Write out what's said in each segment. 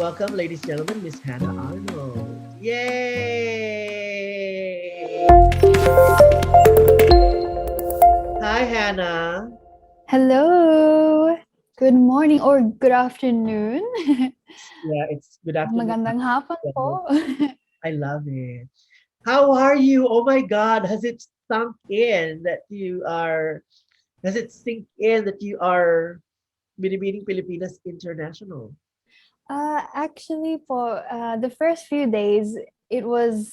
welcome, ladies and gentlemen, Miss Hannah Arnold. Yay! Hi, Hannah. Hello. Good morning or good afternoon. Yeah, it's good afternoon. Magandang hapon po. I love it. How are you? Oh my God, has it sink in that you are Binibining Pilipinas International? Actually, for the first few days, it was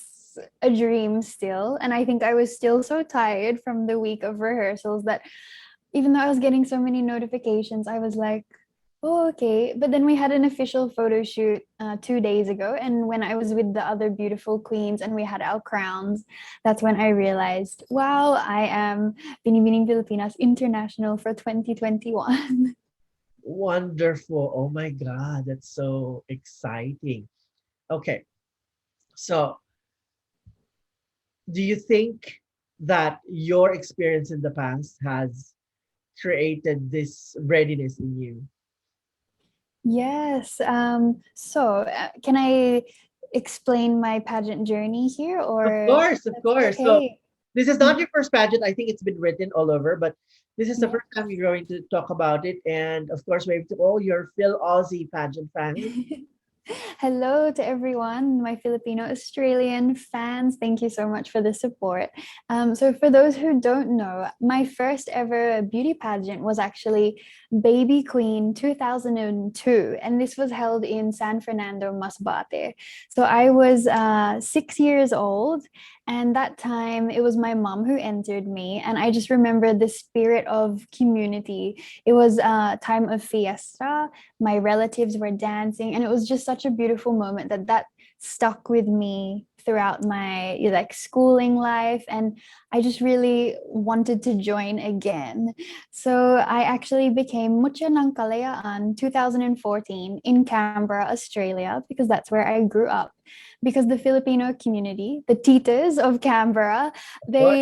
a dream still. And I think I was still so tired from the week of rehearsals that even though I was getting so many notifications, I was like, oh, okay. But then we had an official photo shoot 2 days ago. And when I was with the other beautiful queens and we had our crowns, that's when I realized, wow, I am Binibining Pilipinas International for 2021. Wonderful. Oh my God, that's so exciting. Okay, so do you think that your experience in the past has created this readiness in you? Yes. Can I explain my pageant journey here Of or course, of that's course. So okay? this is not Mhm. your first pageant. I think it's been written all over, but this is the Yeah. first time you're going to talk about it. And of course, maybe to all your Phil Aussie pageant fans. Hello to everyone, my Filipino Australian fans. Thank you so much for the support. So, for those who don't know, my first ever beauty pageant was actually Baby Queen 2002, and this was held in San Fernando, Masbate. So, I was 6 years old, and that time it was my mom who entered me, and I just remember the spirit of community. It was a time of fiesta, my relatives were dancing, and it was just such a beautiful moment that stuck with me throughout my like schooling life, and I just really wanted to join again. So I actually became Mucha ng Kalayaan 2014 in Canberra, Australia, because that's where I grew up. Because the Filipino community, the titas of Canberra, Of course. they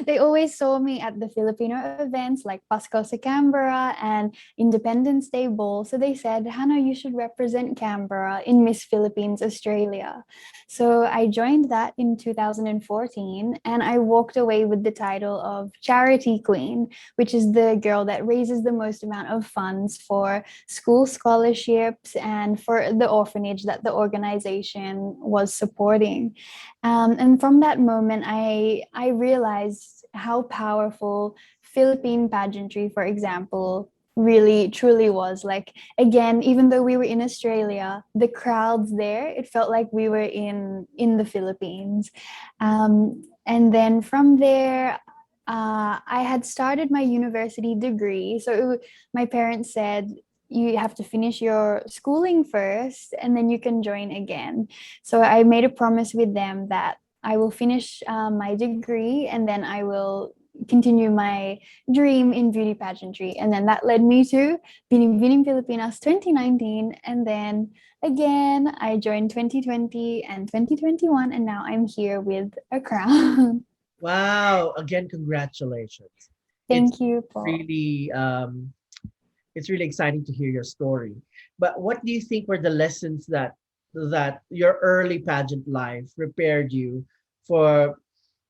they always saw me at the Filipino events like Pasko sa Canberra and Independence Day Ball. So they said, Hannah, you should represent Canberra in Miss Philippines Australia. So I joined that in 2014 and I walked away with the title of Charity Queen, which is the girl that raises the most amount of funds for school scholarships and for the orphanage that the organization was supporting. And from that moment, I realized how powerful Philippine pageantry, for example, really truly was. Like, again, even though we were in Australia, the crowds there, it felt like we were in the Philippines. And then from there, I had started my university degree. So my parents said, you have to finish your schooling first and then you can join again. So I made a promise with them that I will finish my degree and then I will continue my dream in beauty pageantry. And then that led me to Binibining Pilipinas 2019. And then again, I joined 2020 and 2021. And now I'm here with a crown. Wow. Again, congratulations. It's Thank you, po. really it's really exciting to hear your story. But what do you think were the lessons that your early pageant life prepared you for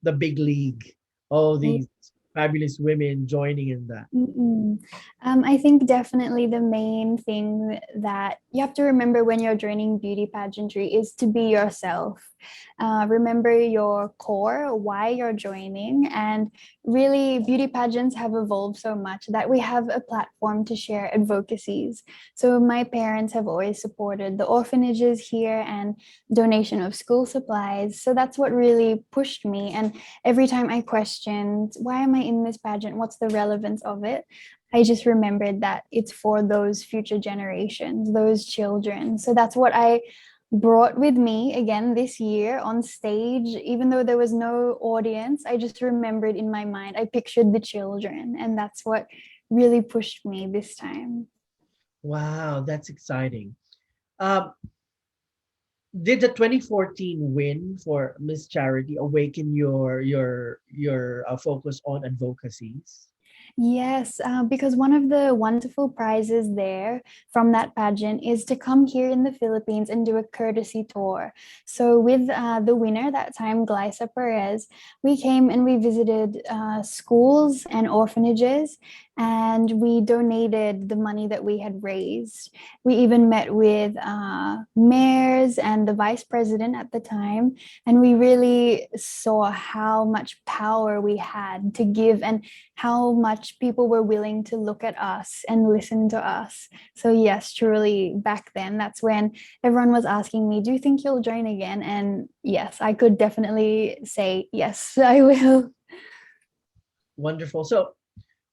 the big league? All these fabulous women joining in that. Mm-mm. I think definitely the main thing that you have to remember when you're joining beauty pageantry is to be yourself. Remember your core, why you're joining, and really, beauty pageants have evolved so much that we have a platform to share advocacies. So, my parents have always supported the orphanages here and donation of school supplies. So, that's what really pushed me. And every time I questioned, why am I in this pageant? What's the relevance of it? I just remembered that it's for those future generations, those children. So that's what I brought with me again this year on stage. Even though there was no audience, I just remembered in my mind, I pictured the children, and that's what really pushed me this time. Wow, that's exciting. Um, did the 2014 win for Miss Charity awaken your focus on advocacies? Yes, because one of the wonderful prizes there from that pageant is to come here in the Philippines and do a courtesy tour. So, with the winner that time, Glyza Perez, we came and we visited schools and orphanages, and we donated the money that we had raised. We even met with mayors and the vice president at the time, and we really saw how much power we had to give and how much people were willing to look at us and listen to us. So, yes, truly, back then, that's when everyone was asking me, do you think you'll join again? And yes, I could definitely say, yes, I will. Wonderful. So,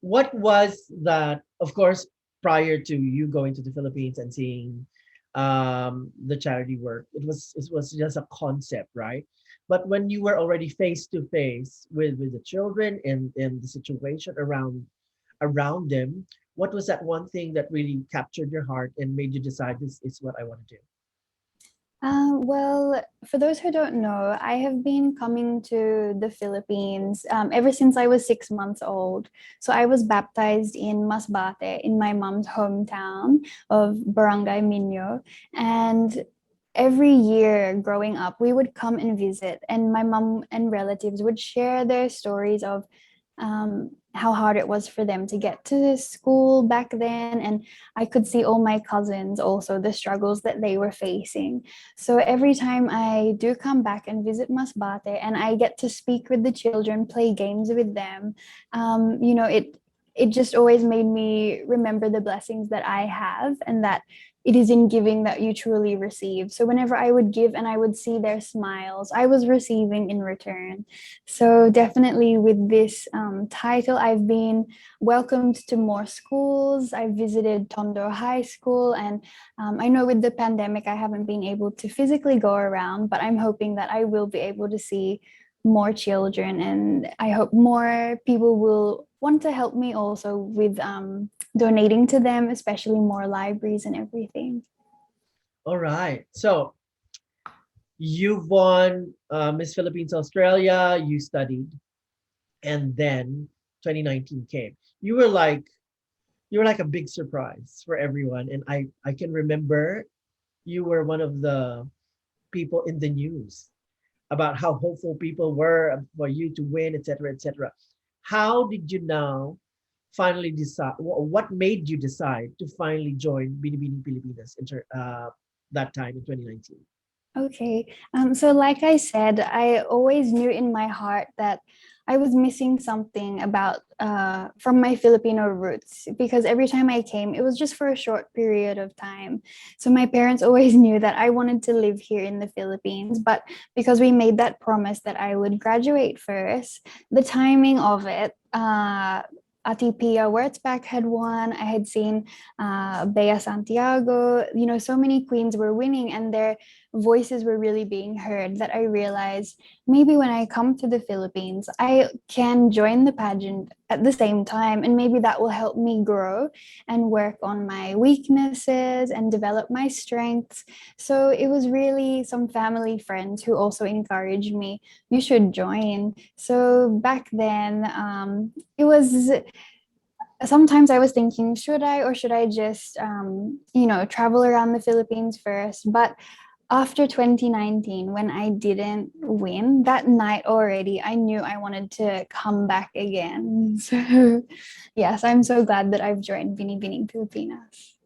what was that? Of course, prior to you going to the Philippines and seeing the charity work, it was just a concept, right? But when you were already face to face with the children and the situation around them, what was that one thing that really captured your heart and made you decide this is what I want to do? Well, for those who don't know, I have been coming to the Philippines ever since I was 6 months old. So I was baptized in Masbate, in my mom's hometown of Barangay Minyo. And every year growing up, we would come and visit, and my mom and relatives would share their stories of how hard it was for them to get to school back then. And I could see all my cousins also the struggles that they were facing. So every time I do come back and visit Masbate and I get to speak with the children, play games with them, it just always made me remember the blessings that I have, and that it is in giving that you truly receive. So whenever I would give and I would see their smiles, I was receiving in return. So definitely with this title, I've been welcomed to more schools. I visited Tondo High School, and I know with the pandemic, I haven't been able to physically go around, but I'm hoping that I will be able to see more children, and I hope more people will want to help me also with donating to them, especially more libraries and everything. All right. So you've won Miss Philippines Australia, you studied, and then 2019 came. You were like a big surprise for everyone. And I can remember you were one of the people in the news about how hopeful people were for you to win, etc., etc. How did you now finally decide? What made you decide to finally join Binibining Pilipinas that time in 2019? Okay. So like I said, I always knew in my heart that I was missing something about from my Filipino roots, because every time I came, it was just for a short period of time. So my parents always knew that I wanted to live here in the Philippines, but because we made that promise that I would graduate first, the timing of it, Atipia Wurtzbach had won. I had seen Bea Santiago. So many queens were winning, and their voices were really being heard, that I realized maybe when I come to the Philippines, I can join the pageant at the same time. And maybe that will help me grow and work on my weaknesses and develop my strengths. So it was really some family friends who also encouraged me, you should join. So back then, it was sometimes I was thinking, should I, or should I just, travel around the Philippines first? But after 2019, when I didn't win, that night already, I knew I wanted to come back again. So, yes, I'm so glad that I've joined Binibining Pilipinas.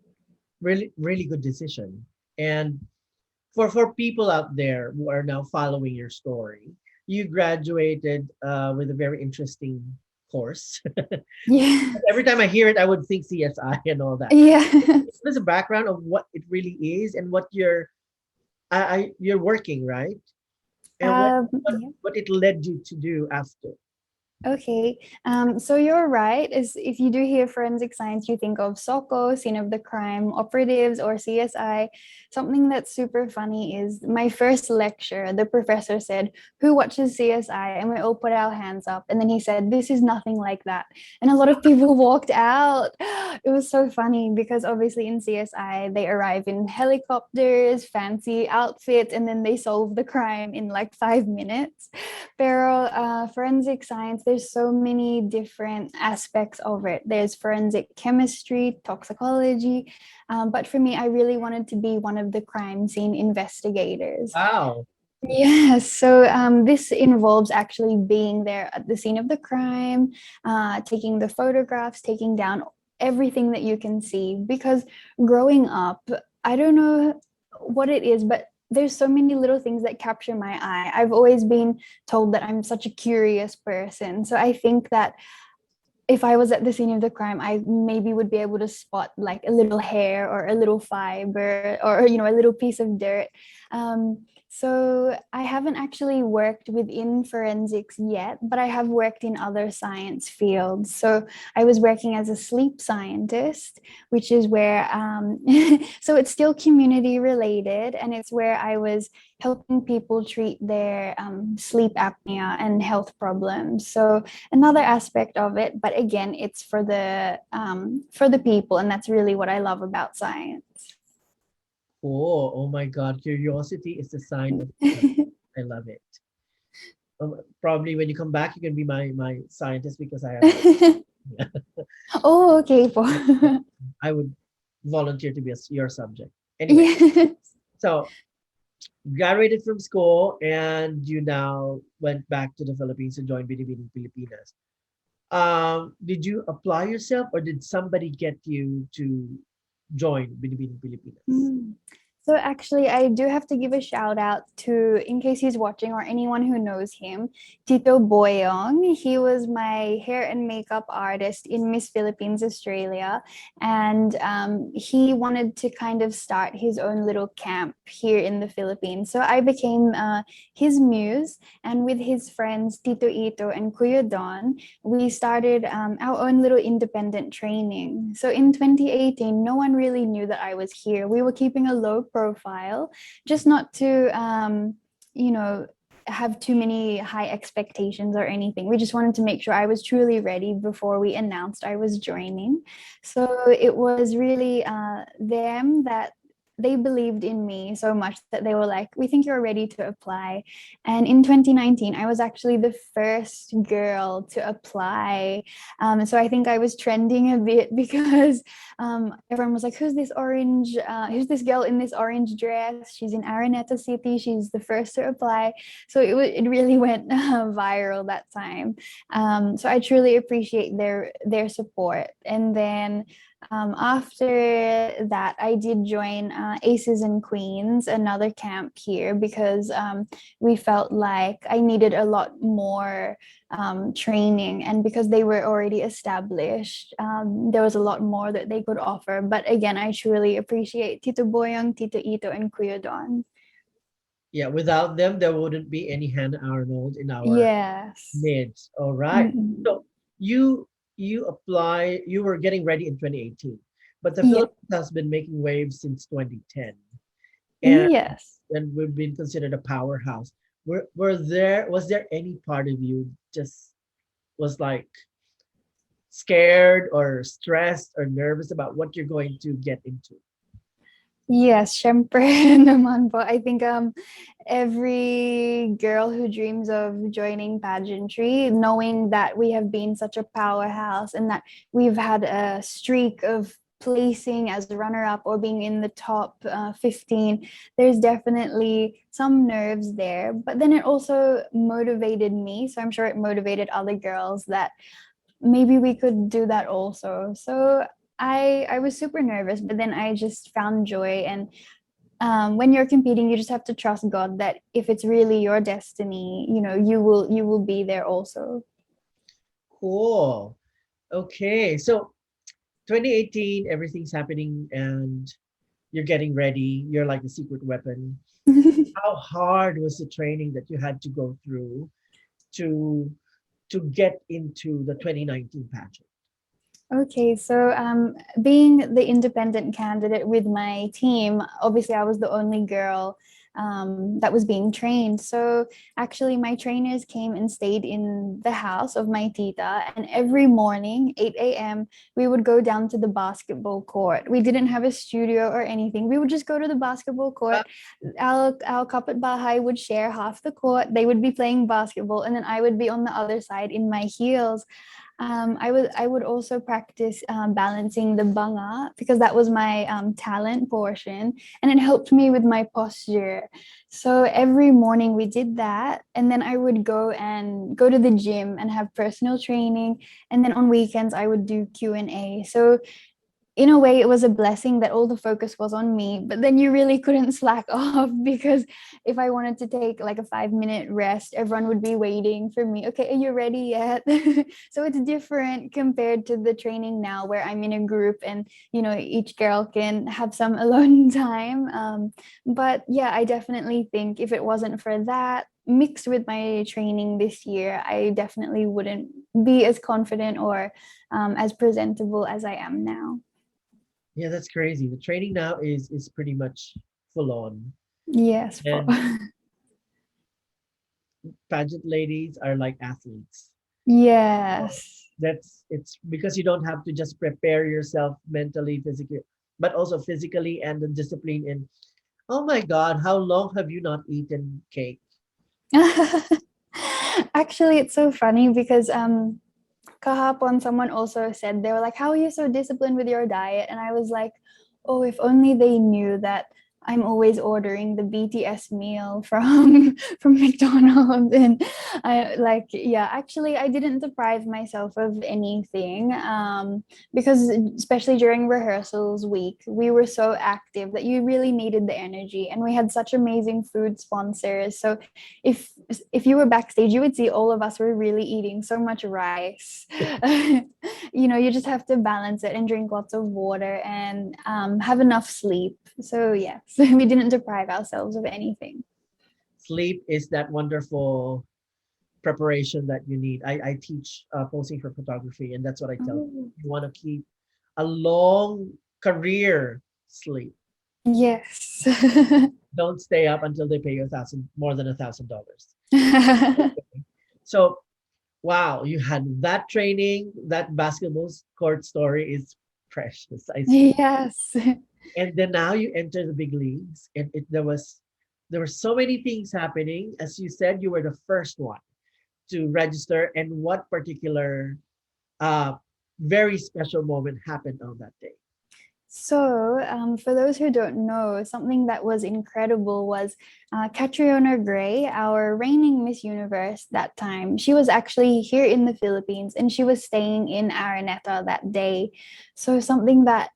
Really, really good decision. And for people out there who are now following your story, you graduated with a very interesting course. Yeah. Every time I hear it, I would think CSI and all that. Yeah. There's a background of what it really is and what you're working, right? And what what Yeah. what it led you to do after. Okay, so you're right. Is if you do hear forensic science, you think of SOCO, scene of the crime, operatives, or CSI. Something that's super funny is my first lecture, the professor said, "Who watches CSI?" And we all put our hands up. And then he said, "This is nothing like that." And a lot of people walked out. It was so funny because obviously in CSI, they arrive in helicopters, fancy outfits, and then they solve the crime in like 5 minutes. Pero forensic science, there's so many different aspects of it. There's forensic chemistry, toxicology, but for me, I really wanted to be one of the crime scene investigators. Wow. Yes, so this involves actually being there at the scene of the crime, taking the photographs, taking down everything that you can see. Because growing up, I don't know what it is, but there's so many little things that capture my eye. I've always been told that I'm such a curious person. So I think that if I was at the scene of the crime, I maybe would be able to spot like a little hair or a little fiber or a little piece of dirt. So I haven't actually worked within forensics yet, but I have worked in other science fields. So I was working as a sleep scientist, which is where so it's still community related, and it's where I was helping people treat their sleep apnea and health problems. So another aspect of it, but again, it's for the people, and that's really what I love about science. Oh my God. Curiosity is a sign of I love it. Probably when you come back, you can be my scientist because I have Oh, okay po. I would volunteer to be your subject. Anyway, Yes. so graduated from school and you now went back to the Philippines to join Binibining Pilipinas. Did you apply yourself or did somebody get you to join Binibining Pilipinas? Mm. So actually, I do have to give a shout out to, in case he's watching or anyone who knows him, Tito Boyong. He was my hair and makeup artist in Miss Philippines Australia, and he wanted to kind of start his own little camp here in the Philippines. So I became his muse, and with his friends Tito Ito and Kuya Don, we started our own little independent training. So in 2018, no one really knew that I was here. We were keeping a low profile, just not to, you know, have too many high expectations or anything. We just wanted to make sure I was truly ready before we announced I was joining. So it was really them that they believed in me so much that they were like, we think you're ready to apply. And in 2019, I was actually the first girl to apply. So I think I was trending a bit because everyone was like, who's this girl in this orange dress? She's in Araneta City. She's the first to apply. So it really went viral that time. So I truly appreciate their support. And then after that, I did join Aces and Queens, another camp here, because we felt like I needed a lot more training, and because they were already established, there was a lot more that they could offer. But again, I truly appreciate Tito Boyang, Tito Ito, and Kuya Don. Yeah, without them, there wouldn't be any Hannah Arnold in our Yes. midst. All right. Mm-mm. So you were getting ready in 2018, but the Yeah. Philippines has been making waves since 2010, and Yes. we've been considered a powerhouse. Was there any part of you just was like scared or stressed or nervous about what you're going to get into? Yes, syempre naman po. I think every girl who dreams of joining pageantry, knowing that we have been such a powerhouse and that we've had a streak of placing as a runner-up or being in the top 15, there's definitely some nerves there. But then it also motivated me, so I'm sure it motivated other girls that maybe we could do that also. So I was super nervous, but then I just found joy. And when you're competing, you just have to trust God that if it's really your destiny, you will be there also. Cool. Okay. So 2018, everything's happening and you're getting ready. You're like the secret weapon. How hard was the training that you had to go through to to get into the 2019 pageant? Okay, so being the independent candidate with my team, obviously I was the only girl that was being trained. So actually, my trainers came and stayed in the house of my tita, and every morning, 8 a.m., we would go down to the basketball court. We didn't have a studio or anything. We would just go to the basketball Wow. court. Our kapitbahay would share half the court. They would be playing basketball, and then I would be on the other side in my heels. I would also practice balancing the banga because that was my talent portion, and it helped me with my posture. So every morning we did that, and then I would go to the gym and have personal training, and then on weekends I would do Q&A. So in a way it was a blessing that all the focus was on me, but then you really couldn't slack off because if I wanted to take like a 5-minute rest, everyone would be waiting for me. Okay, are you ready yet? So it's different compared to the training now where I'm in a group and each girl can have some alone time. But yeah, I definitely think if it wasn't for that mixed with my training this year, I definitely wouldn't be as confident or as presentable as I am now. Yeah, that's crazy. The training now is pretty much full on. Yes. And pageant ladies are like athletes. So Yes. it's because you don't have to just prepare yourself mentally, physically, but also physically and the discipline in, oh my God, how long have you not eaten cake? Actually, it's so funny because kahapon someone also said, they were like, how are you so disciplined with your diet? And I was like, oh, if only they knew that I'm always ordering the BTS meal from from McDonald's. And I like, yeah, actually I didn't deprive myself of anything, because especially during rehearsals week we were so active that you really needed the energy, and we had such amazing food sponsors. So if if you were backstage, you would see all of us were really eating so much rice. You just have to balance it and drink lots of water and have enough sleep. So yes, we didn't deprive ourselves of anything. Sleep is that wonderful preparation that you need. I teach posing for photography, and that's what I tell people. Oh, You want to keep a long career, sleep. yes. Don't stay up until they pay you more than $1,000. So, wow, you had that training. That basketball court story is precious. I see. Yes. And then now you enter the big leagues, and there were so many things happening. As you said, you were the first one to register. And what particular uh, very special moment happened on that day? So, for those who don't know, something that was incredible was Catriona Gray, our reigning Miss Universe that time. She was actually here in the Philippines and she was staying in Araneta that day. So, something that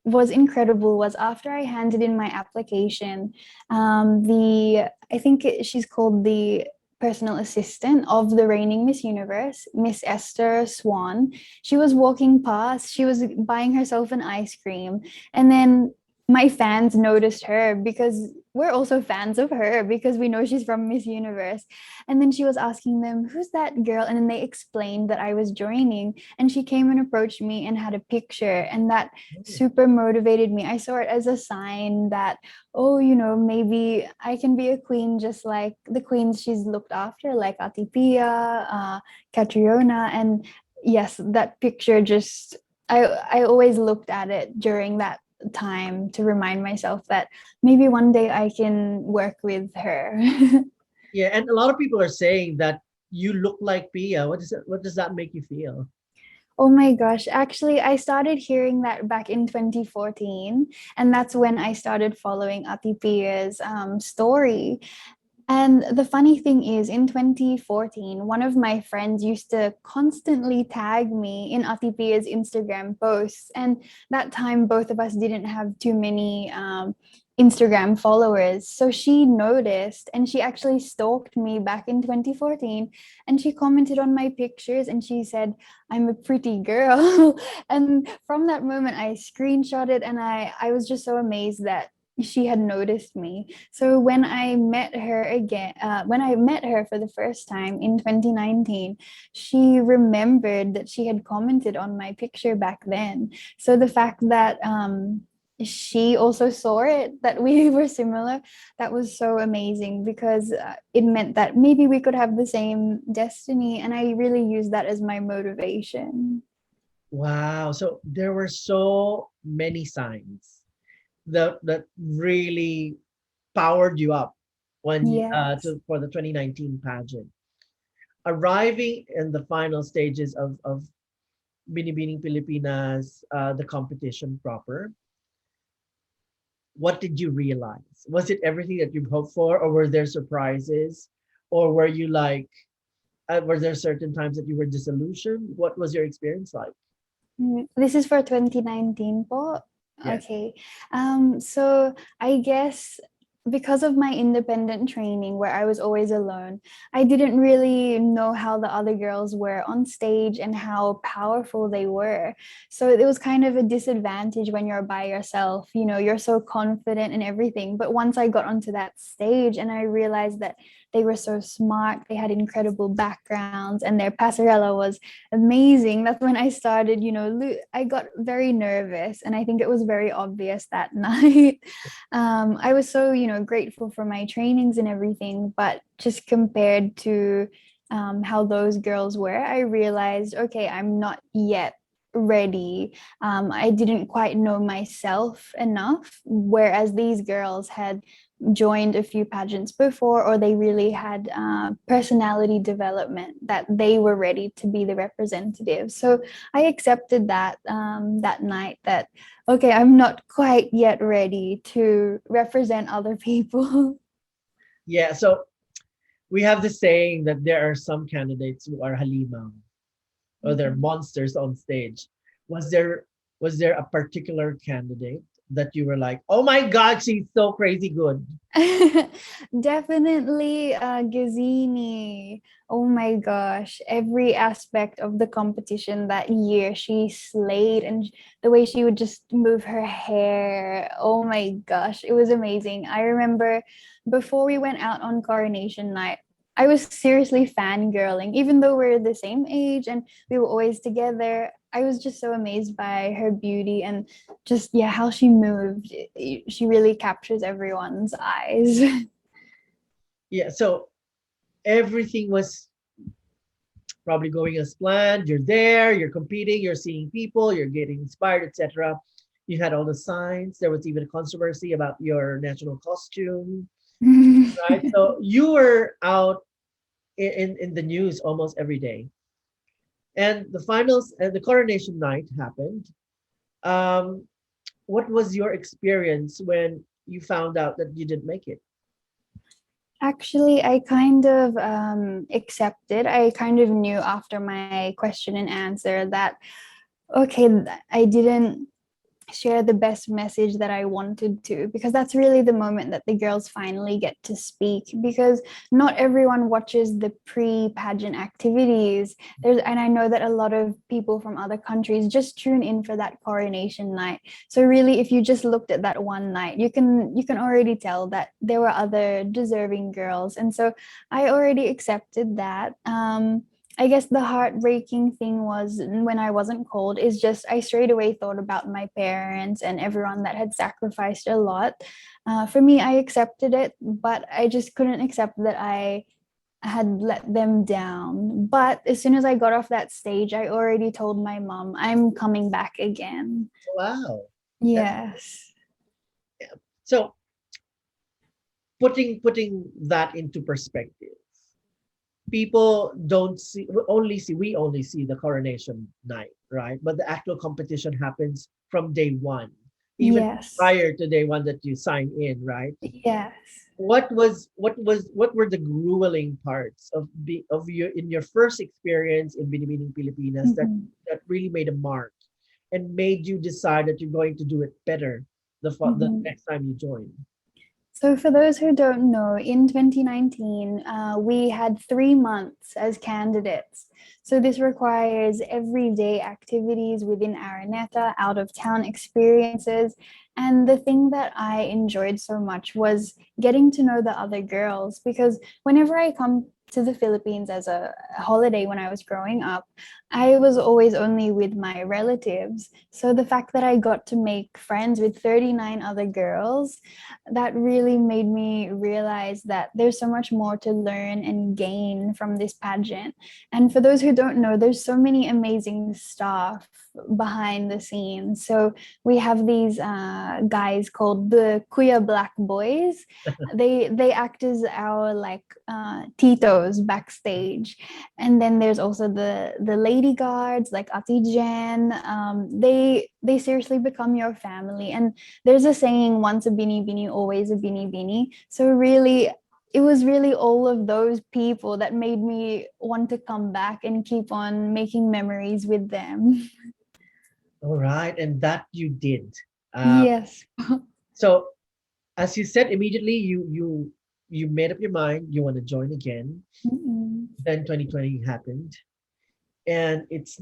was incredible was after I handed in my application, I think she's called the personal assistant of the reigning Miss Universe, Miss Esther Swan. She was walking past, she was buying herself an ice cream, and then my fans noticed her because we're also fans of her because we know she's from Miss Universe. And then she was asking them, who's that girl? And then they explained that I was joining, and she came and approached me and had a picture, and that super motivated me. I saw it as a sign that, oh, maybe I can be a queen just like the queens she's looked after, like Ati Pia, Catriona. And yes, that picture just, I always looked at it during that time to remind myself that maybe one day I can work with her. Yeah, and a lot of people are saying that you look like Pia. What does that make you feel? Oh my gosh. Actually, I started hearing that back in 2014. And that's when I started following Ati Pia's story. And the funny thing is, in 2014, one of my friends used to constantly tag me in Ati Pia's Instagram posts. And that time, both of us didn't have too many Instagram followers. So she noticed and she actually stalked me back in 2014. And she commented on my pictures and she said, I'm a pretty girl. And from that moment, I screenshot it and I was just so amazed that she had noticed me. So when I met her for the first time in 2019, she remembered that she had commented on my picture back then. So the fact that she also saw it, that we were similar. That was so amazing because it meant that maybe we could have the same destiny. And I really used that as my motivation. Wow. So there were so many signs that really powered you up Yes. for the 2019 pageant. Arriving in the final stages of Binibining Pilipinas, the competition proper, what did you realize? Was it everything that you hoped for, or were there surprises, or were you like, were there certain times that you were disillusioned? What was your experience like? This is for 2019 po. Yes. Okay. So I guess because of my independent training where I was always alone, I didn't really know how the other girls were on stage and how powerful they were. So it was kind of a disadvantage when you're by yourself. You know, you're so confident and everything. But once I got onto that stage and I realized that they were so smart, they had incredible backgrounds, and their passerella was amazing. That's when I started, I got very nervous, and I think it was very obvious that night. I was so, grateful for my trainings and everything, but just compared to how those girls were, I realized, okay, I'm not yet ready. I didn't quite know myself enough, whereas these girls had joined a few pageants before, or they really had personality development that they were ready to be the representative. So I accepted that that night, that okay, I'm not quite yet ready to represent other people. Yeah. So we have the saying that there are some candidates who are halimaw, or they're monsters on stage. Was there was there a particular candidate that you were like, oh my God, she's so crazy good? Definitely Gazini. Oh my gosh. Every aspect of the competition that year, she slayed, and the way she would just move her hair. Oh my gosh. It was amazing. I remember before we went out on coronation night, I was seriously fangirling, even though we're the same age and we were always together. I was just so amazed by her beauty and just, yeah, how she moved. She really captures everyone's eyes. Yeah. So everything was probably going as planned. You're there, you're competing, you're seeing people, you're getting inspired, etc. You had all the signs. There was even a controversy about your national costume, right? So you were out in the news almost every day. And the finals and the coronation night happened. Um, what was your experience when you found out that you didn't make it? Actually, I kind of accepted. I kind of knew after my question and answer that, okay, I didn't share the best message that I wanted to, because that's really the moment that the girls finally get to speak, because not everyone watches the pre-pageant activities. And I know that a lot of people from other countries just tune in for that coronation night. So really, if you just looked at that one night, you can already tell that there were other deserving girls. And so I already accepted that. I guess the heartbreaking thing was when I wasn't cold, is just I straight away thought about my parents and everyone that had sacrificed a lot. For me, I accepted it, but I just couldn't accept that I had let them down. But as soon as I got off that stage, I already told my mom I'm coming back again. Wow. That, Yes. yeah. So putting that into perspective, people don't see we only see the coronation night, right? But the actual competition happens from day one, even Yes. prior to day one that you sign in, right? Yes. What were the grueling parts of your in your first experience in Binibining Pilipinas Mhm. that really made a mark and made you decide that you're going to do it better the Mhm. next time you join? So, for those who don't know, in 2019, we had 3 months as candidates. So, this requires everyday activities within Araneta, out of town experiences. And the thing that I enjoyed so much was getting to know the other girls, because whenever I come to the Philippines as a holiday when I was growing up, I was always only with my relatives. So the fact that I got to make friends with 39 other girls, that really made me realize that there's so much more to learn and gain from this pageant. And for those who don't know, there's so many amazing stuff behind the scenes. So we have these guys called the Kuya Black Boys. They act as our like titos backstage, and then there's also the lady guards like Ati Jen. They seriously become your family, and there's a saying, once a binibini always a binibini. So really, it was really all of those people that made me want to come back and keep on making memories with them. All right, and that you did. Uh, Yes. so as you said, immediately you made up your mind you want to join again. Mm-mm. Then 2020 happened, and it's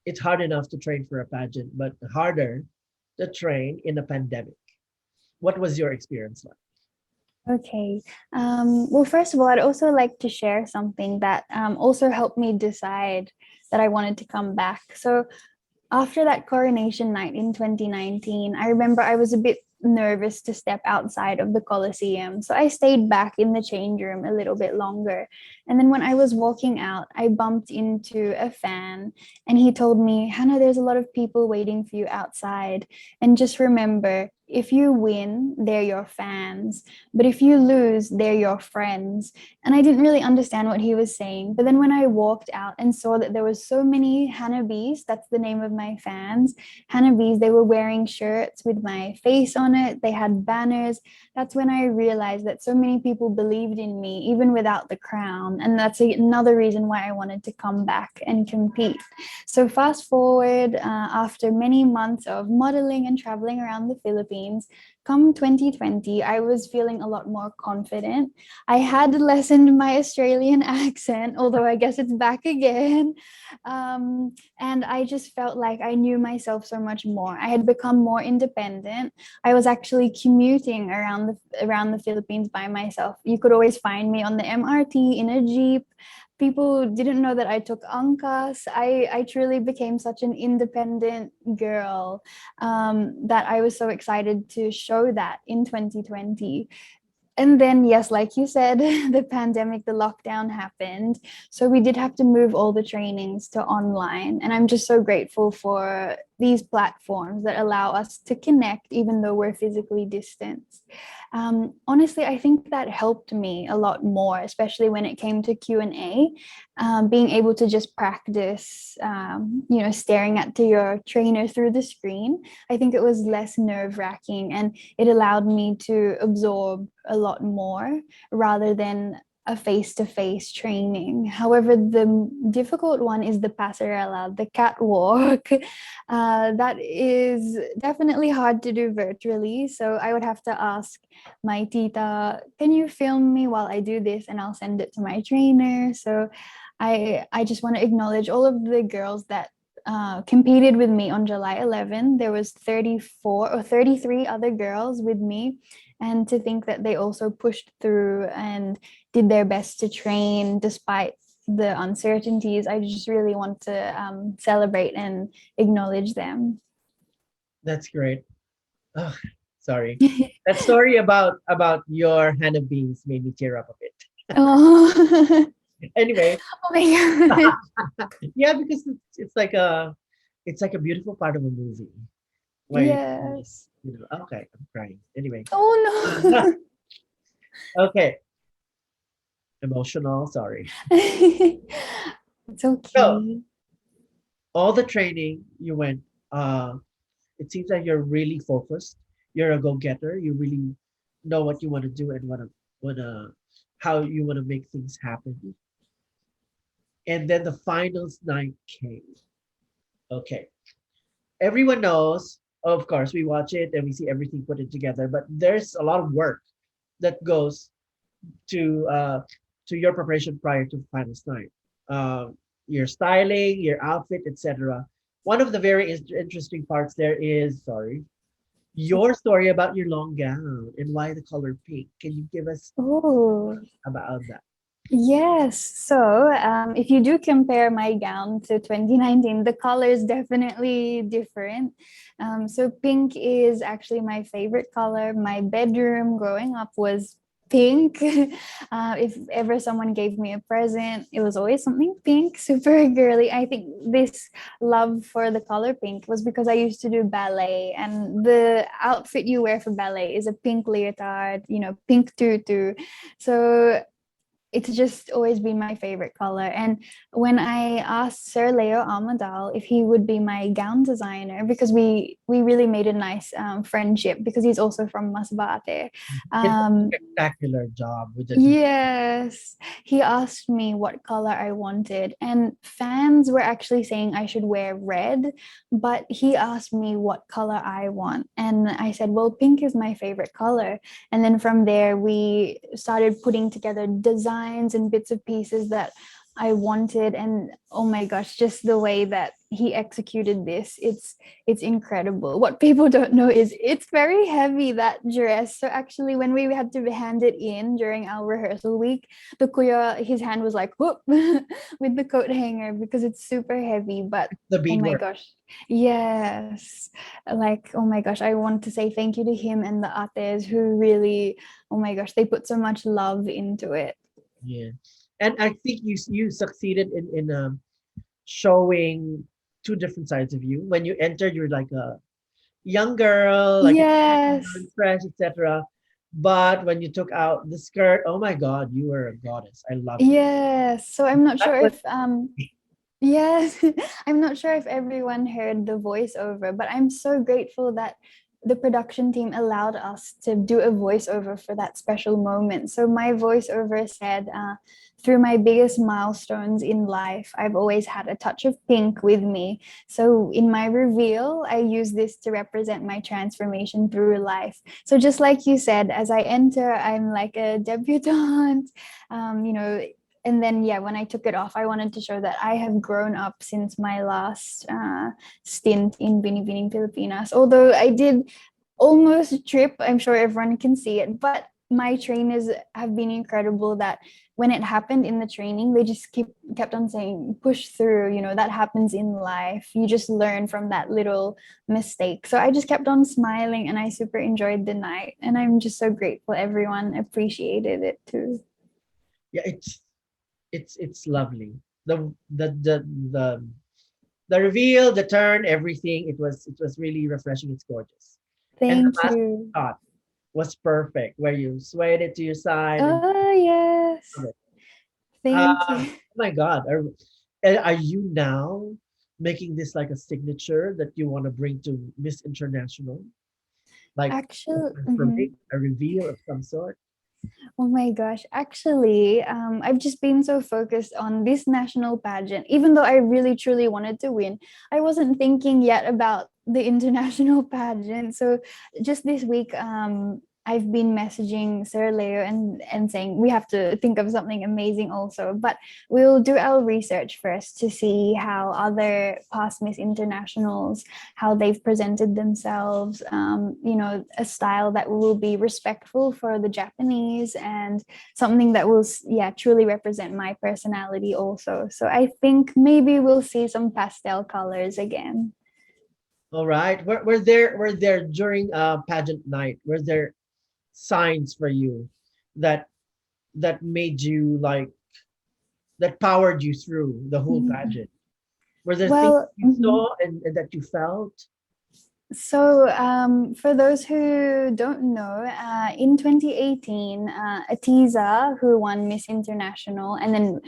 it's hard enough to train for a pageant, but harder to train in a pandemic. What was your experience like? Okay. Well, first of all, I'd also like to share something that also helped me decide that I wanted to come back. So, after that coronation night in 2019, I remember I was a bit nervous to step outside of the Coliseum. So I stayed back in the change room a little bit longer. And then when I was walking out, I bumped into a fan, and he told me, Hannah, there's a lot of people waiting for you outside. And just remember, if you win, they're your fans. But if you lose, they're your friends. And I didn't really understand what he was saying. But then when I walked out and saw that there was so many Hanabis, that's the name of my fans, Hanabis, they were wearing shirts with my face on it. They had banners. That's when I realized that so many people believed in me, even without the crown. And that's another reason why I wanted to come back and compete. So fast forward, after many months of modeling and traveling around the Philippines, come 2020, I was feeling a lot more confident. I had lessened my Australian accent, although I guess it's back again. And I just felt like I knew myself so much more. I had become more independent. I was actually commuting around the Philippines by myself. You could always find me on the MRT in a jeep. People didn't know that I took angkas. I truly became such an independent girl, that I was so excited to show that in 2020. And then, yes, like you said, the pandemic, the lockdown happened. So we did have to move all the trainings to online. And I'm just so grateful for these platforms that allow us to connect even though we're physically distanced. Honestly, I think that helped me a lot more, especially when it came to Q&A. Being able to just practice, staring at to your trainer through the screen. I think it was less nerve wracking, and it allowed me to absorb a lot more rather than a face-to-face training. However, the difficult one is the passerella, the catwalk. That is definitely hard to do virtually. So I would have to ask my tita, can you film me while I do this? And I'll send it to my trainer. So I just want to acknowledge all of the girls that competed with me on July 11. There was 34 or 33 other girls with me, and to think that they also pushed through and did their best to train despite the uncertainties. I just really want to celebrate and acknowledge them. That's great. Oh, sorry. That story about your Hannah beans made me tear up a bit. Oh, Anyway, oh my god. yeah, because it's like a beautiful part of a movie where Yes. okay, I'm crying. Anyway, Oh no. okay, emotional. Sorry. It's So okay. all the training you went, uh, it seems like you're really focused. You're a go-getter. You really know what you want to do and wanna how you want to make things happen. And then the finals night came. Okay. Everyone knows, of course, we watch it and we see everything put it together, but there's a lot of work that goes to your preparation prior to finals night. Your styling, your outfit, etc. One of the very interesting parts there is, sorry. your story about your long gown and why the color pink. Can you give us Oh, about that? yes. So, if you do compare my gown to 2019, the color is definitely different. So, pink is actually my favorite color. My bedroom growing up was pink. If ever someone gave me a present, it was always something pink, super girly. I think this love for the color pink was because I used to do ballet, and the outfit you wear for ballet is a pink leotard, pink tutu. So it's just always been my favorite color. And when I asked Sir Leo Amadal if he would be my gown designer, because we really made a nice friendship, because he's also from Masbate. It's a Um, spectacular job with the details. Yes, he asked me what color I wanted, and fans were actually saying I should wear red, but he asked me what color I want, and I said, well, pink is my favorite color. And then from there, we started putting together designs and bits of pieces that I wanted, and oh my gosh, just the way that he executed this, it's incredible. What people don't know is it's very heavy, that dress. So actually, when we had to hand it in during our rehearsal week, the kuya, his hand was like whoop with the coat hanger, because it's super heavy. But The oh my beadwork. gosh, yes, like oh my gosh, I want to say thank you to him and the ates who really, oh my gosh, they put so much love into it. Yeah. And I think you succeeded in showing two different sides of you. When you entered, you're like a young girl, like Yes. fresh, etc. But when you took out the skirt, oh my God, you were a goddess. I loved it. Yes. So I'm not That sure was if yes, I'm not sure if everyone heard the voiceover, but I'm so grateful that the production team allowed us to do a voiceover for that special moment. So my voiceover said, through my biggest milestones in life, I've always had a touch of pink with me. So in my reveal, I use this to represent my transformation through life. So just like you said, as I enter, I'm like a debutante. Um, you know, and then yeah, when I took it off, I wanted to show that I have grown up since my last stint in Binibining Pilipinas. Although I did almost trip, I'm sure everyone can see it, but my trainers have been incredible, that when it happened in the training, they just kept on saying push through, that happens in life, you just learn from that little mistake. So I just kept on smiling, and I super enjoyed the night, and I'm just so grateful everyone appreciated it too. yeah, it's lovely. The the the the the reveal, the turn, everything. It was really refreshing. It's gorgeous. And the Thank last you. shot was perfect, where you swayed it to your side and Oh, yes. love it. Thank Oh you. my God. Are you now making this like a signature that you want to bring to Miss International? Like a Actually, transformation, a reveal of some sort? oh my gosh. Actually, I've just been so focused on this national pageant. Even though I really truly wanted to win, I wasn't thinking yet about the international pageant. So just this week, I've been messaging Sir Leo and saying we have to think of something amazing also. But we'll do our research first to see how other past Miss Internationals, how they've presented themselves, a style that will be respectful for the Japanese, and something that will, yeah, truly represent my personality also. So I think maybe we'll see some pastel colors again. All right. Were there during pageant night, were there signs for you that made you like that powered you through the whole Mhm. pageant? Were there things Well, you saw and that you felt? so, for those who don't know, in 2018, Atiza, who won Miss International, and then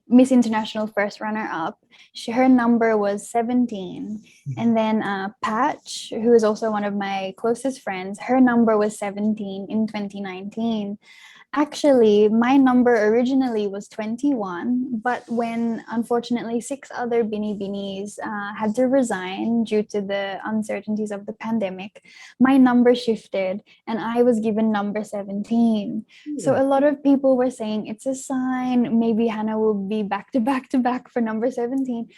Miss International first runner up, her number was 17. Mhm. And then Patch, who is also one of my closest friends, her number was 17 in 2019. Actually, my number originally was 21, but when unfortunately six other Binibinis had to resign due to the uncertainties of the pandemic, my number shifted and I was given number 17. So Hmm. a lot of people were saying it's a sign, maybe Hannah will be back to back to back for number 17.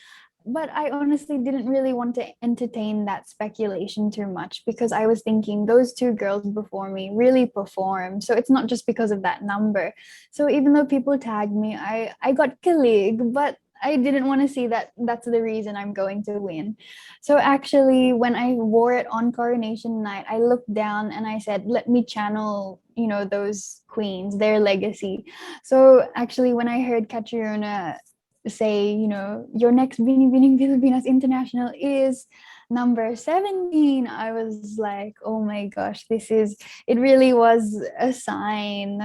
but I honestly didn't really want to entertain that speculation too much because I was thinking those two girls before me really performed. So it's not just because of that number. So even though people tagged me, I got kilig, but I didn't want to see that that's the reason I'm going to win. So actually, when I wore it on coronation night, I looked down and I said, let me channel, those queens, their legacy. So actually, when I heard Catriona say, your next Binibining Pilipinas International is number 17, I was like, oh my gosh, it really was a sign.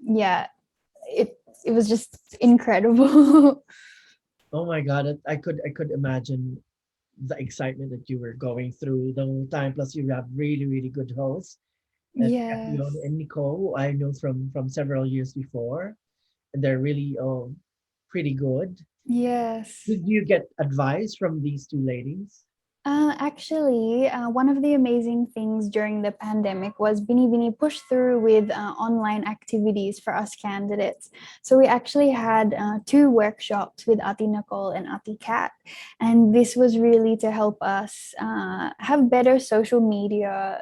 Yeah, it was just incredible. Oh my God, I could imagine the excitement that you were going through the whole time. Plus, you have really, really good hosts, and Catriona Yes. and Nicole, who I know from several years before, and they're really pretty good. Yes. Did you get advice from these two ladies? Actually, one of the amazing things during the pandemic was Binibini pushed through with online activities for us candidates. So we actually had two workshops with Ati Nicole and Ati Kat, and this was really to help us have better social media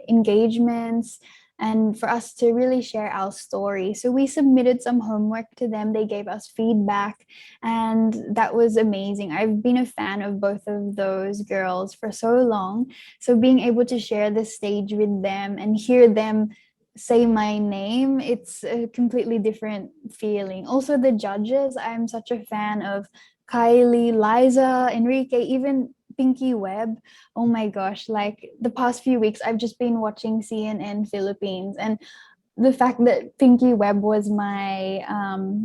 engagements and for us to really share our story. So we submitted some homework to them. They gave us feedback, and that was amazing. I've been a fan of both of those girls for so long. So being able to share the stage with them and hear them say my name, it's a completely different feeling. Also, the judges, I'm such a fan of Kylie, Liza, Enrique, even Pinky Webb. Oh my gosh, like the past few weeks, I've just been watching CNN Philippines, and the fact that Pinky Webb was my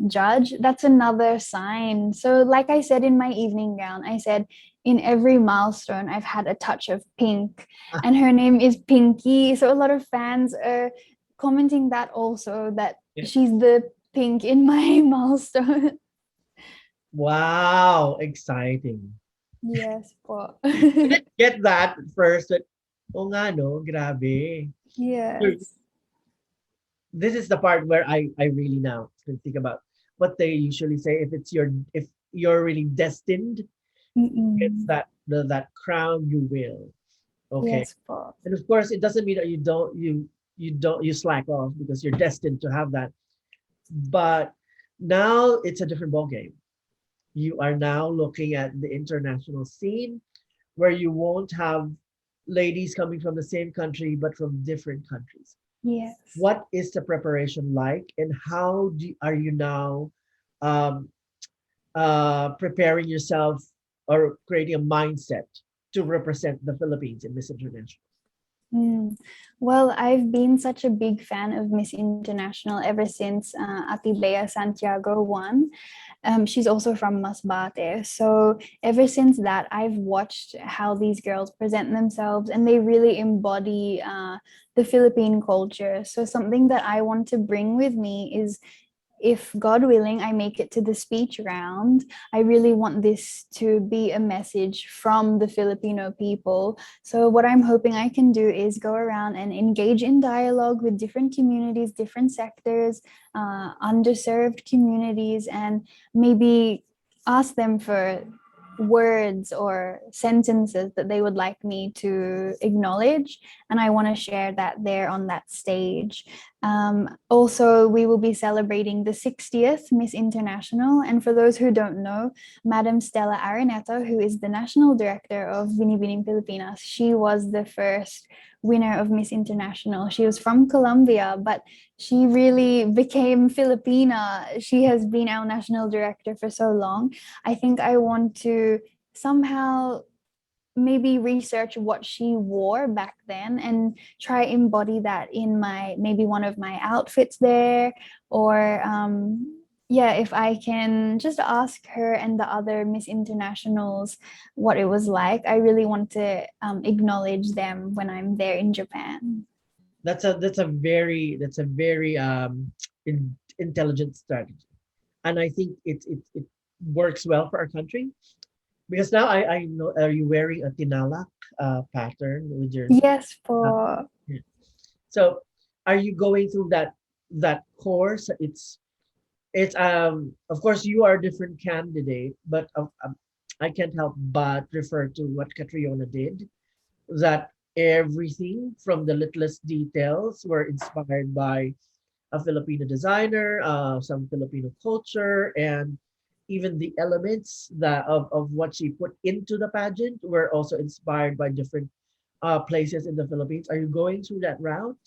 judge, that's another sign. So, like I said in my evening gown, I said, in every milestone, I've had a touch of pink, and her name is Pinky. So, a lot of fans are commenting that also, that Yeah. she's the pink in my milestone. Wow, exciting. Yes, po. I didn't get that at first, but oh nga no, grabe. So, Yes. this is the part where I really now can think about what they usually say. If you're really destined, it's Mm-mm. that crown you will. Okay. Yes, po. And of course, it doesn't mean that you slack off because you're destined to have that. But now it's a different ballgame. You are now looking at the international scene where you won't have ladies coming from the same country but from different countries. Yes. What is the preparation like, and how are you now um, preparing yourself or creating a mindset to represent the Philippines in Miss International? Mm. Well, I've been such a big fan of Miss International ever since Ati Bea Santiago won. She's also from Masbate. So ever since that, I've watched how these girls present themselves, and they really embody the Philippine culture. So something that I want to bring with me is, if God willing, I make it to the speech round, I really want this to be a message from the Filipino people. So, what I'm hoping I can do is go around and engage in dialogue with different communities, different sectors, underserved communities, and maybe ask them for words or sentences that they would like me to acknowledge. And I want to share that there on that stage. Also, we will be celebrating the 60th Miss International. And for those who don't know, Madam Stella Araneta, who is the national director of Binibining Pilipinas, she was the first winner of Miss International. She was from Colombia, but she really became Filipina. She has been our national director for so long. I think I want to somehow maybe research what she wore back then and try embody that in my maybe one of my outfits there, or yeah, if I can just ask her and the other Miss Internationals what it was like. I really want to acknowledge them when I'm there in Japan. That's a very intelligent strategy, and I think it works well for our country because now I know, are you wearing a tinalak pattern with your Yes, uh, for yeah. So are you going through that course? it's of course you are a different candidate, but I can't help but refer to what Catriona did, that everything from the littlest details were inspired by a Filipino designer, some Filipino culture, and even the elements that of what she put into the pageant were also inspired by different places in the Philippines. Are you going through that route?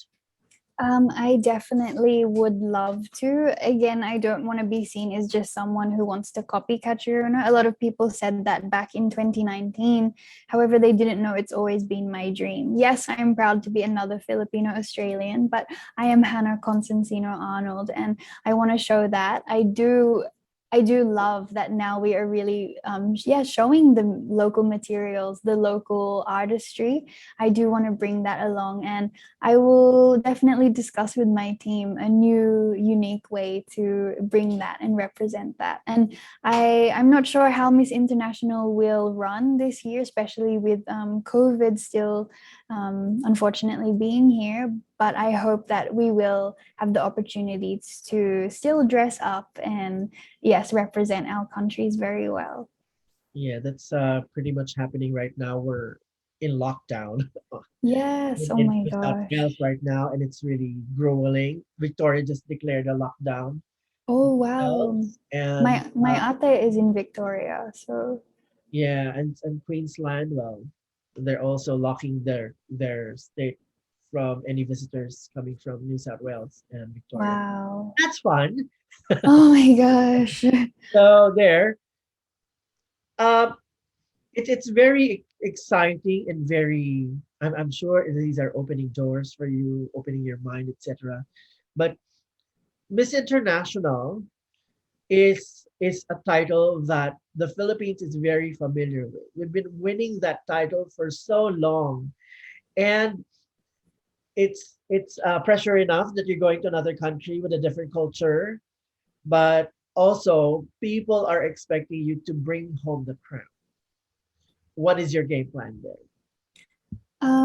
I definitely would love to. Again, I don't want to be seen as just someone who wants to copy Catriona. A lot of people said that back in 2019. However, they didn't know it's always been my dream. Yes, I'm proud to be another Filipino Australian, but I am Hannah Consencino Arnold, and I want to show that. I do love that now we are really yeah, showing the local materials, the local artistry. I do want to bring that along, and I will definitely discuss with my team a new, unique way to bring that and represent that. And I'm not sure how Miss International will run this year, especially with COVID still unfortunately being here. But I hope that we will have the opportunities to still dress up and, yes, represent our countries very well. Yeah, that's pretty much happening right now. We're in lockdown Yes, oh in my New South gosh. Wales right now, and it's really grueling. Victoria just declared a lockdown Oh wow. themselves, and My ate is in Victoria, so yeah, and Queensland, well, they're also locking their state from any visitors coming from New South Wales and Victoria. wow. That's fun. Oh my gosh. So there, um, it's very exciting and very. I'm sure these are opening doors for you, opening your mind, etc. But Miss International is a title that the Philippines is very familiar with. We've been winning that title for so long, and it's pressure enough that you're going to another country with a different culture, but also people are expecting you to bring home the crown. What is your game plan there?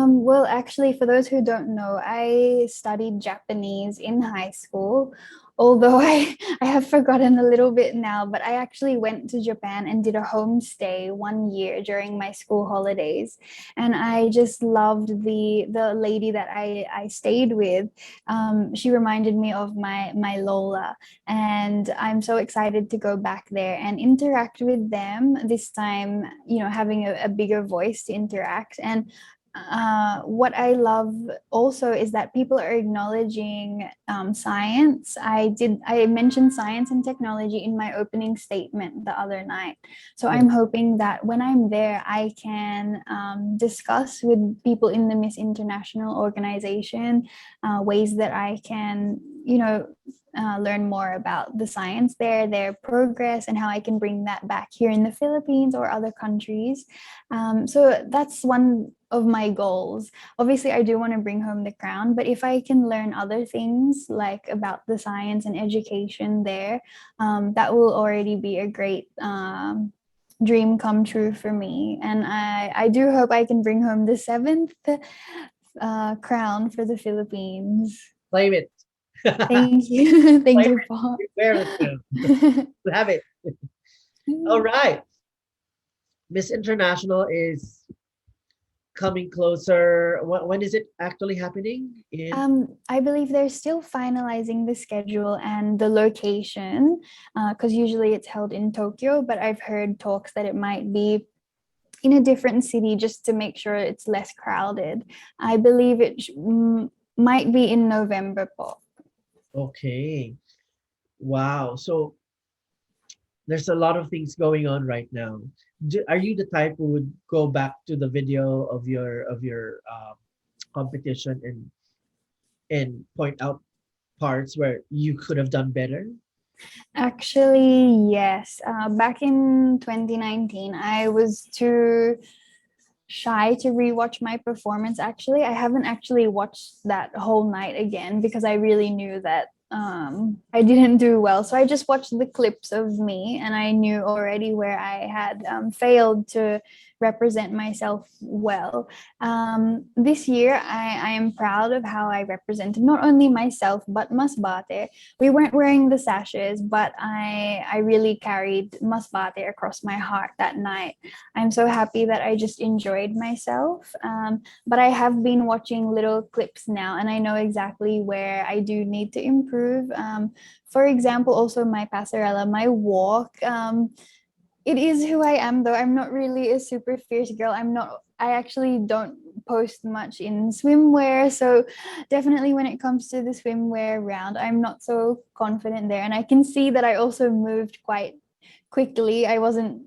Well, actually, for those who don't know, I studied Japanese in high school. Although I have forgotten a little bit now, but I actually went to Japan and did a homestay 1 year during my school holidays. And I just loved the lady that I stayed with. She reminded me of my Lola. And I'm so excited to go back there and interact with them this time, having a bigger voice to interact. And what I love also is that people are acknowledging science. I mentioned science and technology in my opening statement the other night. So Yeah. I'm hoping that when I'm there, I can discuss with people in the Miss International organization ways that I can, learn more about the science there, their progress, and how I can bring that back here in the Philippines or other countries. So that's one of my goals. Obviously, I do want to bring home the crown, but if I can learn other things like about the science and education there, that will already be a great dream come true for me. And I do hope I can bring home the seventh crown for the Philippines. Claim it. Thank you. Thank Claim you, it. Paul. You wear it now. You have it. All right. Miss International is coming closer. When is it actually happening? In I believe they're still finalizing the schedule and the location, because usually it's held in Tokyo, but I've heard talks that it might be in a different city just to make sure it's less crowded. I believe might be in November, po. okay. Wow. So there's a lot of things going on right now. Are you the type who would go back to the video of your competition and point out parts where you could have done better? Actually, yes. Back in 2019, I was too shy to rewatch my performance. Actually, I haven't actually watched that whole night again because I really knew that I didn't do well. So I just watched the clips of me and I knew already where I had failed to represent myself well. This year, I am proud of how I represented not only myself, but Masbate. We weren't wearing the sashes, but I really carried Masbate across my heart that night. I'm so happy that I just enjoyed myself. But I have been watching little clips now and I know exactly where I do need to improve. For example, also my passerella, my walk. It is who I am though. I'm not really a super fierce girl. I actually don't post much in swimwear. So definitely when it comes to the swimwear round, I'm not so confident there. And I can see that I also moved quite quickly. I wasn't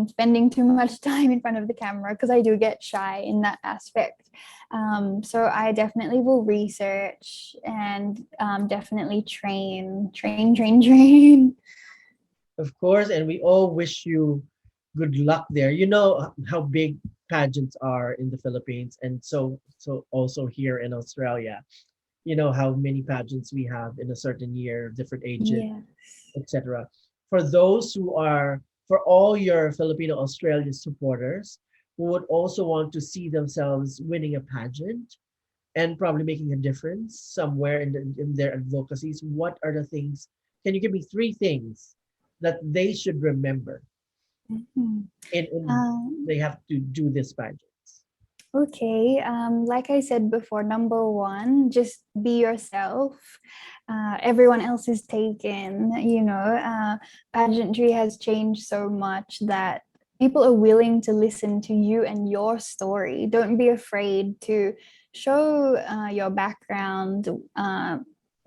spending too much time in front of the camera because I do get shy in that aspect. So I definitely will research and definitely train. Of course, and we all wish you good luck there. You know how big pageants are in the Philippines, and so also here in Australia. You know how many pageants we have in a certain year, different ages, Yeah. etc. For those who are, for all your Filipino Australian supporters who would also want to see themselves winning a pageant and probably making a difference somewhere in their advocacies, what are the things? Can you give me three things that they should remember Mhm. in Um, they have to do this pageants? okay. Like I said before, number one, just be yourself. Everyone else is taken. Pageantry has changed so much that people are willing to listen to you and your story. Don't be afraid to show your background.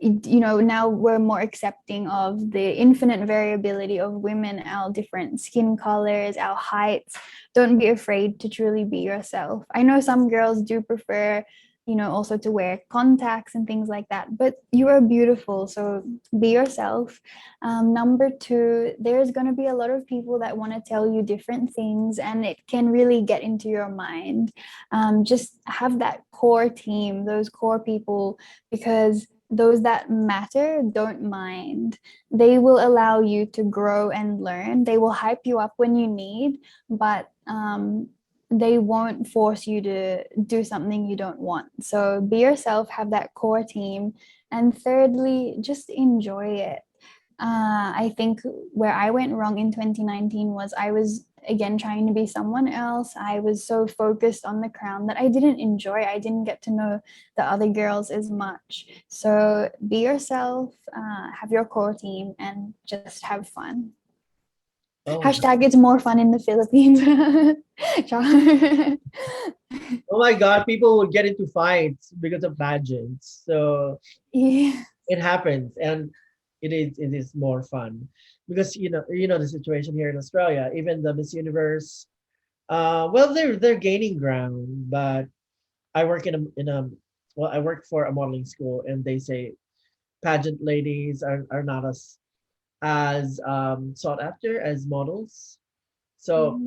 Now we're more accepting of the infinite variability of women, our different skin colors, our heights. Don't be afraid to truly be yourself. I know some girls do prefer, also to wear contacts and things like that, but you are beautiful. So be yourself. Number two, there's going to be a lot of people that want to tell you different things, and it can really get into your mind. Just have that core team, those core people, because those that matter don't mind. They will allow you to grow and learn. They will hype you up when you need, but they won't force you to do something you don't want. So be yourself, have that core team. And thirdly, just enjoy it. I think where I went wrong in 2019 was I was again trying to be someone else. I was so focused on the crown that I didn't enjoy. I didn't get to know the other girls as much. So be yourself, have your core team, and just have fun. Oh, Hashtag it's more fun in the Philippines. oh my God, people would get into fights because of pageants. So Yeah. it happens, and it is more fun because you know the situation here in Australia. Even the Miss Universe, well, they're gaining ground, but I work in a well, I work for a modeling school, and they say pageant ladies are not as sought after as models. So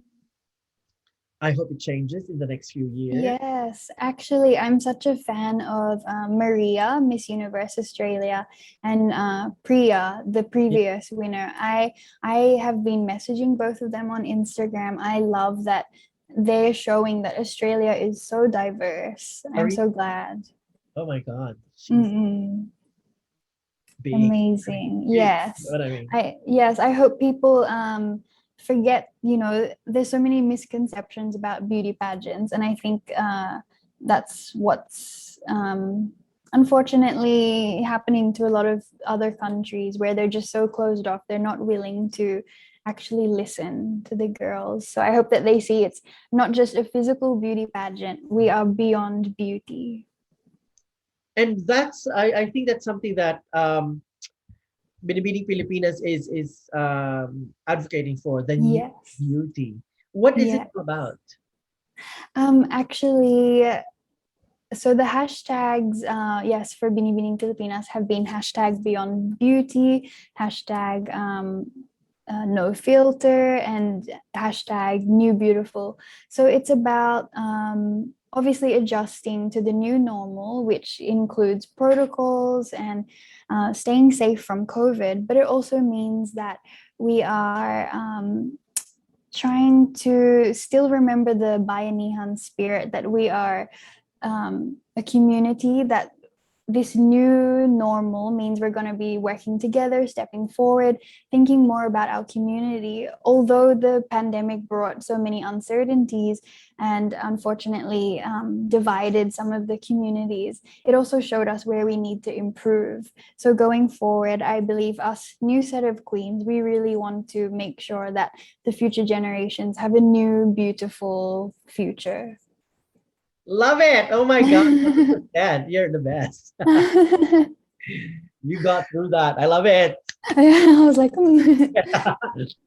I hope it changes in the next few years. Yes, actually, I'm such a fan of Maria, Miss Universe Australia, and Priya, the Yeah, previous winner. I have been messaging both of them on Instagram. I love that they're showing that Australia is so diverse. I'm Maria, so glad. oh my God, she's Mm-mm. big. I mean, Amazing. big. You know Yes. what I mean? I hope people forget, there's so many misconceptions about beauty pageants, and I think that's what's unfortunately happening to a lot of other countries where they're just so closed off. They're not willing to actually listen to the girls. So I hope that they see it's not just a physical beauty pageant. We are beyond beauty. And I think that's something that Binibining Pilipinas is advocating for the new Yes. beauty. What is it Yeah. about? Actually, so the hashtags, yes, for Binibining Pilipinas have been hashtag Beyond Beauty, hashtag No Filter, and hashtag New Beautiful. So it's about obviously adjusting to the new normal, which includes protocols and staying safe from COVID, but it also means that we are trying to still remember the Bayanihan spirit, that we are a community, that this new normal means we're going to be working together, stepping forward, thinking more about our community. Although the pandemic brought so many uncertainties and unfortunately divided some of the communities, it also showed us where we need to improve. So going forward, I believe us new set of queens, we really want to make sure that the future generations have a new, beautiful future. Love it. Oh my God. 100%. You're the best. You got through that. I love it. I was like,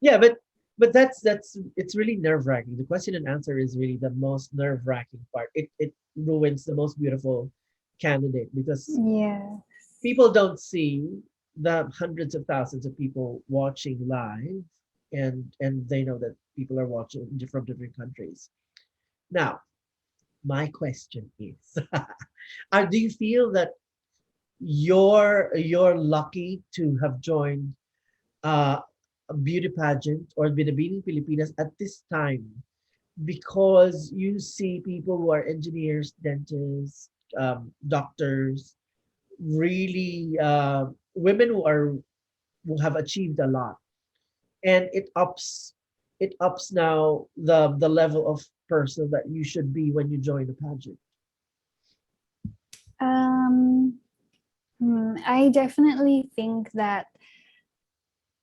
Yeah, but that's it's really nerve-wracking. The question and answer is really the most nerve-wracking part. It ruins the most beautiful candidate because yeah. people don't see the hundreds of thousands of people watching live, and they know that people are watching from different countries. Now, my question is, do you feel that you're lucky to have joined a beauty pageant or Binibining Pilipinas at this time because you see people who are engineers, dentists, doctors, really women who have achieved a lot, and it ups now the level of person that you should be when you join the pageant. Um, I definitely think that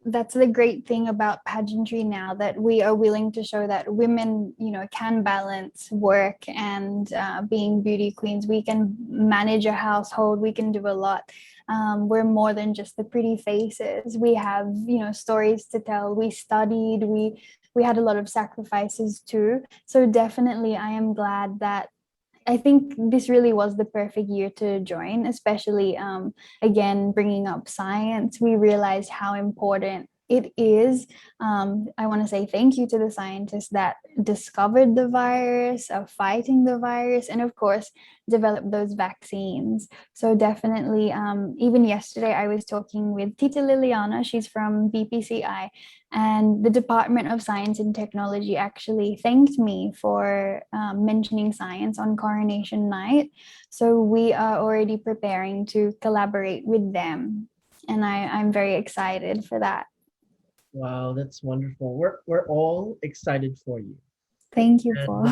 that's the great thing about pageantry now, that we are willing to show that women, can balance work and being beauty queens. We can manage a household, we can do a lot. We're more than just the pretty faces. We have, stories to tell. We studied, we had a lot of sacrifices too. So definitely I am glad that I think this really was the perfect year to join, especially again, bringing up science. We realized how important it is. I want to say thank you to the scientists that discovered the virus, of fighting the virus, and of course, developed those vaccines. So definitely, even yesterday, I was talking with Tita Liliana. She's from BPCI, and the Department of Science and Technology actually thanked me for mentioning science on coronation night. So we are already preparing to collaborate with them, and I'm very excited for that. Wow, that's wonderful. We're all excited for you, Thank you, and Paul.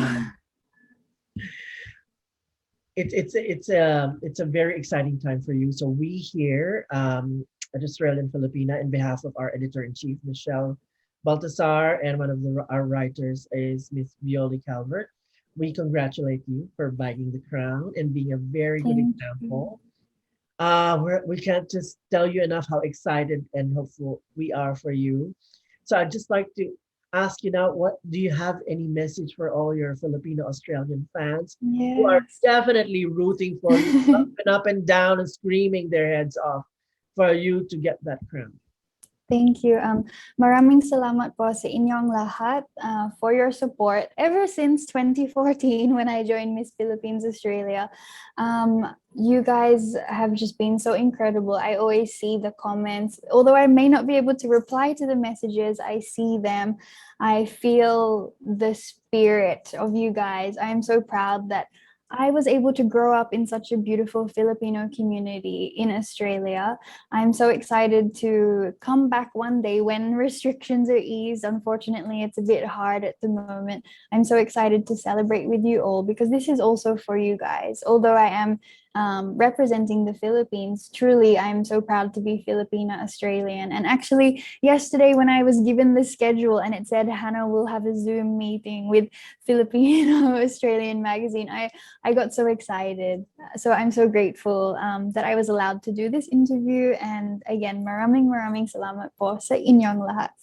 it's a very exciting time for you. So we here at Australian Filipina, in behalf of our editor in chief Michelle Baltasar, and one of our writers is Miss Violi Calvert, we congratulate you for bagging the crown and being a very good Thank you. example. We can't just tell you enough how excited and hopeful we are for you. So I'd just like to ask you now, what do you have any message for all your Filipino Australian fans who are Yes. definitely rooting for you up and down and screaming their heads off for you to get that crown? Thank you. Maraming salamat po sa inyong lahat for your support ever since 2014 when I joined Miss Philippines Australia. You guys have just been so incredible. I always see the comments. Although I may not be able to reply to the messages, I see them. I feel the spirit of you guys. I am so proud that I was able to grow up in such a beautiful Filipino community in Australia. I'm so excited to come back one day when restrictions are eased. Unfortunately, it's a bit hard at the moment. I'm so excited to celebrate with you all because this is also for you guys. Although I am representing the Philippines, truly, I'm so proud to be Filipina Australian. And actually, yesterday when I was given the schedule and it said Hannah will have a Zoom meeting with Filipino Australian magazine, I got so excited. So I'm so grateful that I was allowed to do this interview. And again, maraming salamat po sa inyong lahat.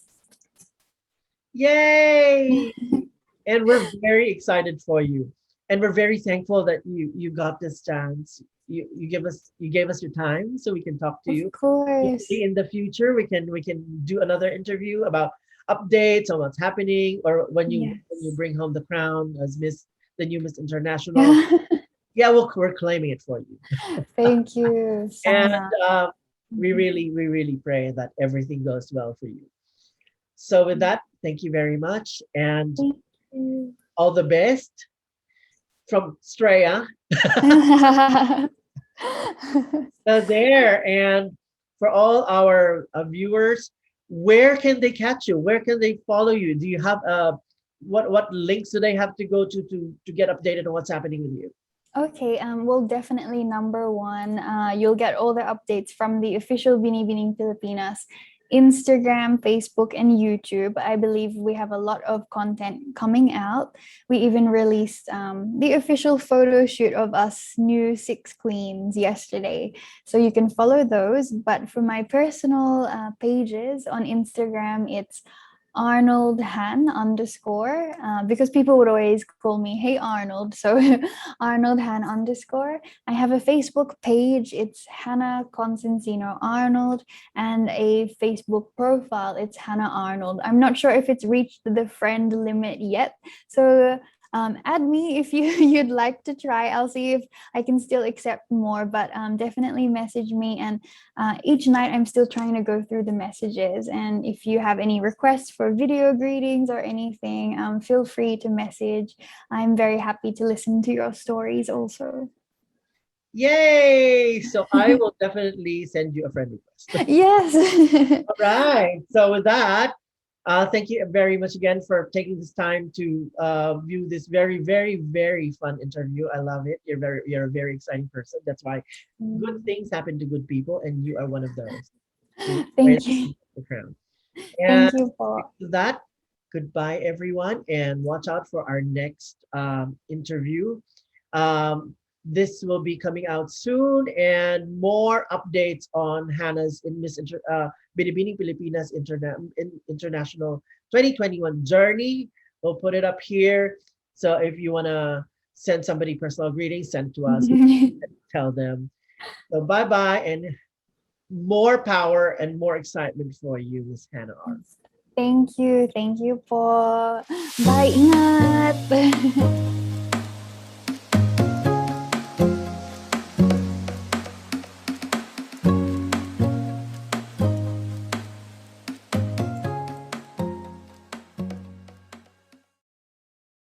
Yay! And we're very excited for you. And we're very thankful that you got this chance. You gave us your time so we can talk to Of you. course. Maybe in the future we can do another interview about updates on what's happening, or when you Yes. bring home the crown as Miss the new Miss International. Yeah, we're claiming it for you. Thank you, And Sana. we really pray that everything goes well for you. So with that, thank you very much and Thank you. all the best from Straya there. And for all our viewers, where can they catch you? Where can they follow you? Do you have what links do they have to go to get updated on what's happening with you? Okay, well, definitely number one, you'll get all the updates from the official Binibining Pilipinas Instagram, Facebook, and YouTube. I believe we have a lot of content coming out. We even released the official photo shoot of us new six queens yesterday. So you can follow those. But for my personal pages on Instagram, it's Arnold Han underscore because people would always call me Hey Arnold. So Arnold Han underscore. I have a Facebook page. It's Hannah Consencino Arnold, and a Facebook profile. It's Hannah Arnold. I'm not sure if it's reached the friend limit yet. So add me if you'd like to try. I'll see if I can still accept more, but definitely message me. And each night I'm still trying to go through the messages. And if you have any requests for video greetings or anything, feel free to message. I'm very happy to listen to your stories also. Yay! So I will definitely send you a friend request. Yes. All right. So with that, thank you very much again for taking this time to view this very fun interview. I love it. You're a very exciting person. That's why good things happen to good people, and you are one of those. You wear Thank you. the crown. And Thank you for. with that, goodbye everyone, and watch out for our next interview. This will be coming out soon, and more updates on Hannah's Binibining Pilipinas International 2021 journey. We'll put it up here. So if you want to send somebody personal greetings, send to us. Tell them. So bye bye, and more power and more excitement for you, Miss Hannah R. Thank you. Thank you po. Bye, ingat.